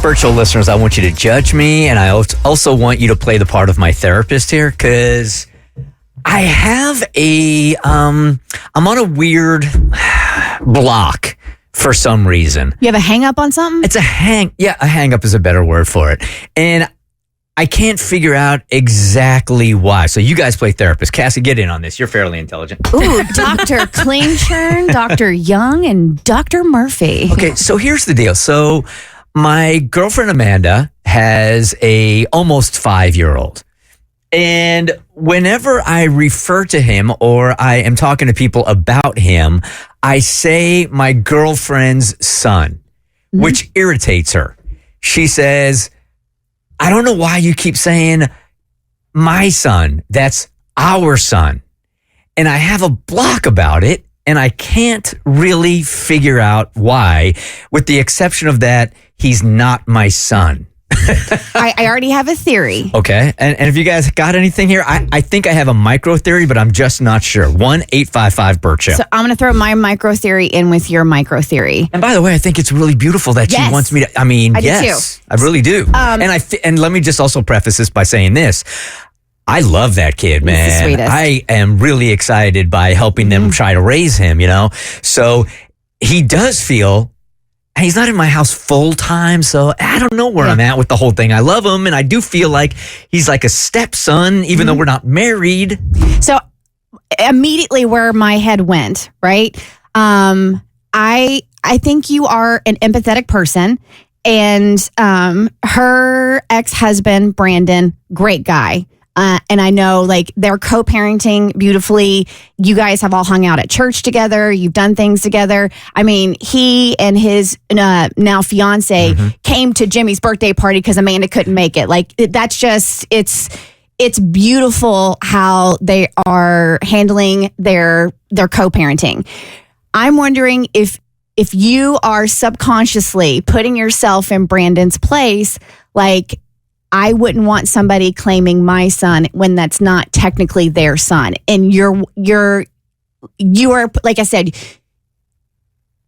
Virtual listeners, I want you to judge me, and I also want you to play the part of my therapist here, because I have I'm on a weird block for some reason. You have a hang up on something? It's a hang up is a better word for it. And I can't figure out exactly why. So you guys play therapist. Cassie, get in on this. You're fairly intelligent. Ooh, Dr. Klingshirn, Dr. Young, and Dr. Murphy. Okay, so here's the deal. So my girlfriend Amanda has a almost 5-year-old. And whenever I refer to him or I am talking to people about him, I say my girlfriend's son, which irritates her. She says, I don't know why you keep saying my son. That's our son. And I have a block about it, and I can't really figure out why, with the exception of that he's not my son. I already have a theory. Okay. And if you guys got anything here, I think I have a micro theory, but I'm just not sure. 1-855-BERT Show. So I'm going to throw my micro theory in with your micro theory. And by the way, I think it's really beautiful that she wants me to. I mean, yes, I really do. And let me just also preface this by saying this. I love that kid, man. He's the sweetest. I am really excited by helping them try to raise him, So he does feel. He's not in my house full time, so I don't know where I'm at with the whole thing. I love him, and I do feel like he's like a stepson, even though we're not married. So immediately where my head went, right? I think you are an empathetic person, and her ex-husband, Brandon, great guy. And I know like they're co-parenting beautifully. You guys have all hung out at church together. You've done things together. I mean, he and his now fiance came to Jimmy's birthday party because Amanda couldn't make it. Like that's just, it's beautiful how they are handling their co-parenting. I'm wondering if you are subconsciously putting yourself in Brandon's place, like, I wouldn't want somebody claiming my son when that's not technically their son. And you are, like I said,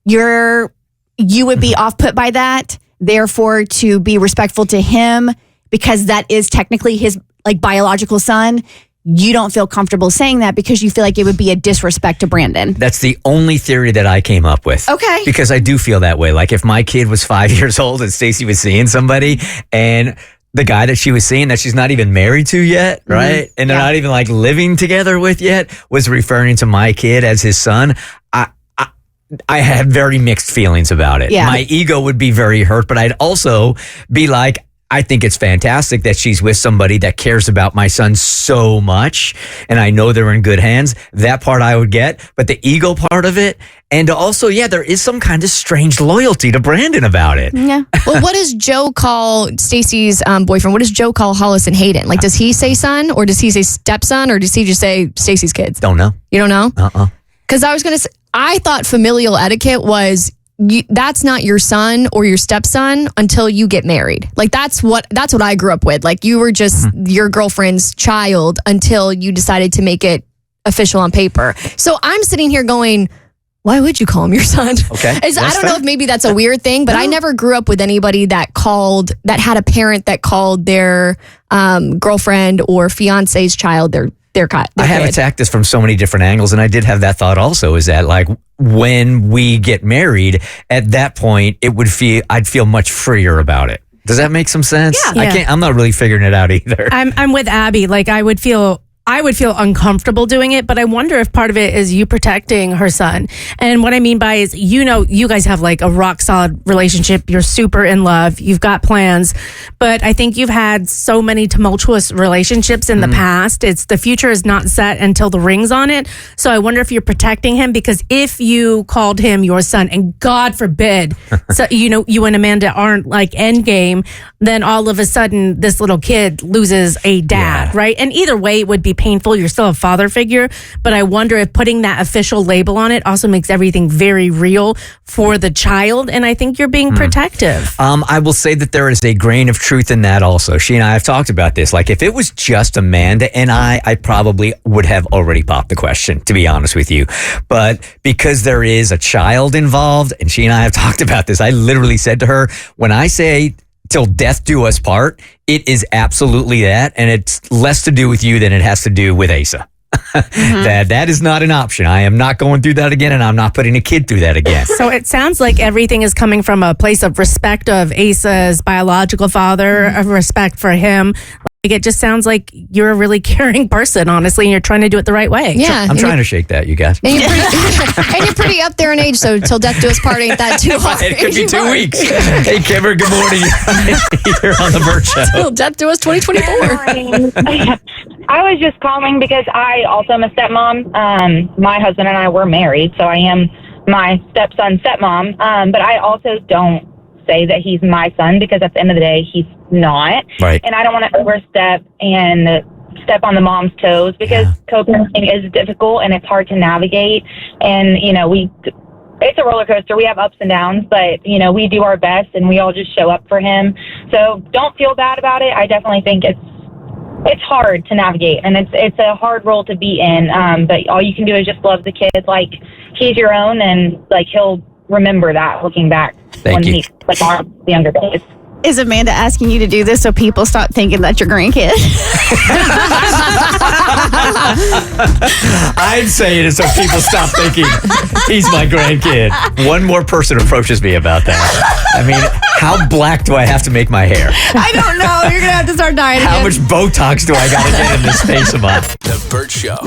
you would be off put by that. Therefore, to be respectful to him, because that is technically his like biological son, you don't feel comfortable saying that because you feel like it would be a disrespect to Brandon. That's the only theory that I came up with. Okay. Because I do feel that way. Like if my kid was 5 years old and Stacey was seeing somebody and the guy that she was seeing that she's not even married to yet, right? And they're not even like living together with yet, was referring to my kid as his son. I had very mixed feelings about it. Yeah. My ego would be very hurt, but I'd also be like, I think it's fantastic that she's with somebody that cares about my son so much, and I know they're in good hands. That part I would get, but the ego part of it, and also, there is some kind of strange loyalty to Brandon about it. Yeah. Well, what does Joe call Stacey's boyfriend? What does Joe call Hollis and Hayden? Like, does he say son, or does he say stepson, or does he just say Stacey's kids? Don't know. You don't know? Because Uh-uh. I was going to say, I thought familial etiquette was that's not your son or your stepson until you get married. Like that's what I grew up with. Like you were just your girlfriend's child until you decided to make it official on paper. So I'm sitting here going, why would you call him your son? Okay. I don't know if maybe that's a weird thing, but I never grew up with anybody that had a parent that called their girlfriend or fiance's child their I have kid. attacked this from so many different angles, and I did have that thought also, is that like when we get married, at that point, I'd feel much freer about it. Does that make some sense? Yeah. I'm not really figuring it out either. I'm with Abby. Like I would feel uncomfortable doing it, but I wonder if part of it is you protecting her son. And what I mean by is, you guys have like a rock solid relationship. You're super in love. You've got plans, but I think you've had so many tumultuous relationships in the past. The future is not set until the ring's on it. So I wonder if you're protecting him, because if you called him your son, and God forbid, so you and Amanda aren't like endgame, then all of a sudden this little kid loses a dad, right? And either way, it would be painful. You're still a father figure, but I wonder if putting that official label on it also makes everything very real for the child. And I think you're being protective. I will say that there is a grain of truth in that also. She and I have talked about this. Like if it was just Amanda and I probably would have already popped the question, to be honest with you. But because there is a child involved, and she and I have talked about this, I literally said to her, when I say till death do us part, it is absolutely that. And it's less to do with you than it has to do with Asa. That is not an option. I am not going through that again, and I'm not putting a kid through that again. So it sounds like everything is coming from a place of respect of Asa's biological father, of respect for him. Like, it just sounds like you're a really caring person, honestly, and you're trying to do it the right way. Yeah. I'm trying to shake that, you guys. And you're pretty up there in age, so till death do us part ain't that too hard. It could be 2 weeks. Hey, Kimber, good morning. You're on the Bert Show. Till death do us 2024. I was just calling because I also am a stepmom. My husband and I were married, so I am my stepson's stepmom. But I also don't say that he's my son because at the end of the day, he's not. Right. And I don't want to overstep and step on the mom's toes because co-parenting is difficult and it's hard to navigate. And, it's a roller coaster. We have ups and downs, but, we do our best and we all just show up for him. So don't feel bad about it. I definitely think it's hard to navigate and it's a hard role to be in. But all you can do is just love the kid like he's your own, and like he'll remember that looking back Thank you. he's like on the younger days. Is Amanda asking you to do this so people stop thinking that's your grandkid? I'd say it is so people stop thinking he's my grandkid. One more person approaches me about that. I mean, how black do I have to make my hair? I don't know. You're going to have to start dyeing How it. much Botox do I got to get in this face of mine? The Bert Show.